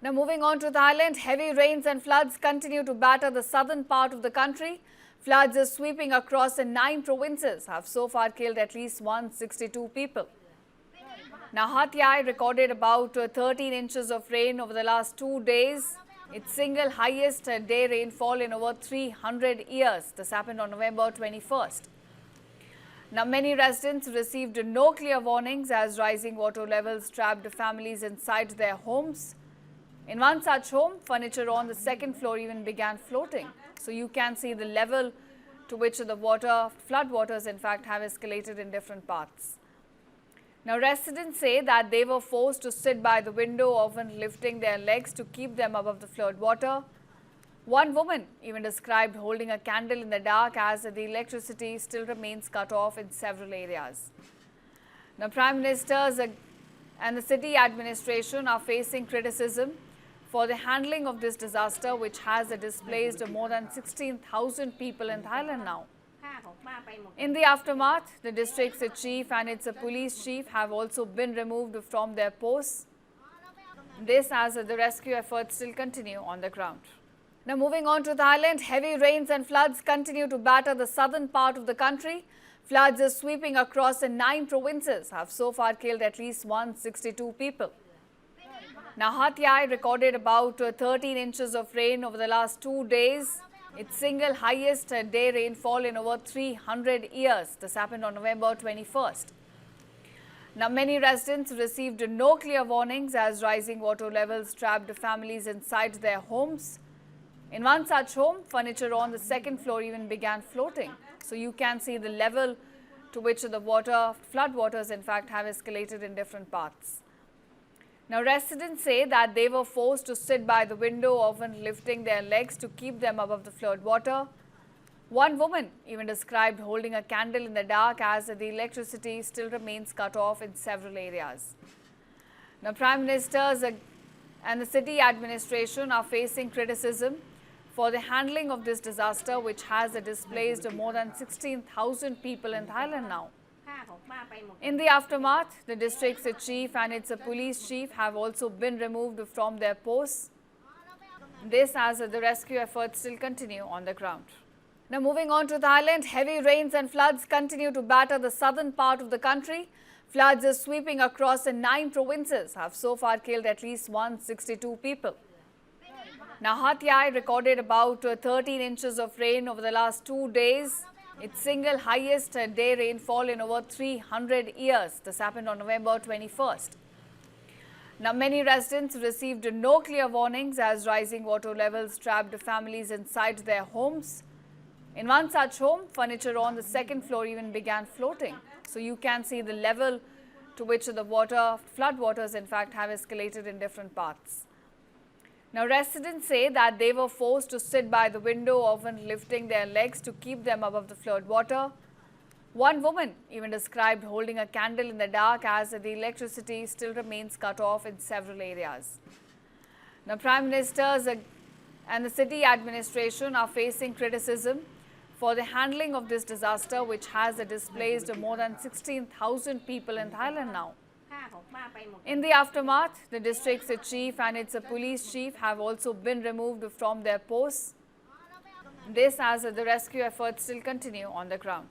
Now moving on to Thailand, heavy rains and floods continue to batter the southern part of the country. Floods are sweeping across in 9 provinces have so far killed at least 162 people. Now Hat Yai recorded about 13 inches of rain over the last 2 days. Its single highest day rainfall in over 300 years. This happened on November 21st. Now many residents received no clear warnings as rising water levels trapped families inside their homes. In one such home, furniture on the second floor even began floating. So you can see the level to which the floodwaters in fact have escalated in different parts. Now residents say that they were forced to sit by the window, often lifting their legs to keep them above the flood water. One woman even described holding a candle in the dark as the electricity still remains cut off in several areas. Now Prime Ministers and the city administration are facing criticism for the handling of this disaster, which has displaced more than 16,000 people in Thailand now. In the aftermath, the district's chief and its police chief have also been removed from their posts. This as the rescue efforts still continue on the ground. Now moving on to Thailand, heavy rains and floods continue to batter the southern part of the country. Floods are sweeping across in 9 provinces have so far killed at least 162 people. Now Hat Yai recorded about 13 inches of rain over the last 2 days. Its single highest day rainfall in over 300 years. This happened on November 21st. Now many residents received no clear warnings as rising water levels trapped families inside their homes. In one such home, furniture on the second floor even began floating. So you can see the level to which the floodwaters in fact have escalated in different parts. Now residents say that they were forced to sit by the window, often lifting their legs to keep them above the flood water. One woman even described holding a candle in the dark as the electricity still remains cut off in several areas. Now Prime Ministers and the city administration are facing criticism for the handling of this disaster, which has displaced more than 16,000 people in Thailand now. In the aftermath, the district's chief and its police chief have also been removed from their posts. This as the rescue efforts still continue on the ground. Now moving on to Thailand, heavy rains and floods continue to batter the southern part of the country. Floods are sweeping across in 9 provinces have so far killed at least 162 people. Now Hat Yai recorded about 13 inches of rain over the last 2 days. Its single highest day rainfall in over 300 years. This happened on November 21st. Now many residents received no clear warnings as rising water levels trapped families inside their homes. In one such home, furniture on the second floor even began floating. So you can see the level to which the floodwaters in fact have escalated in different parts. Now residents say that they were forced to sit by the window, often lifting their legs to keep them above the flood water. One woman even described holding a candle in the dark as the electricity still remains cut off in several areas. Now Prime Ministers and the city administration are facing criticism for the handling of this disaster, which has displaced more than 16,000 people in Thailand now. In the aftermath, the district's chief and its police chief have also been removed from their posts. This as the rescue efforts still continue on the ground.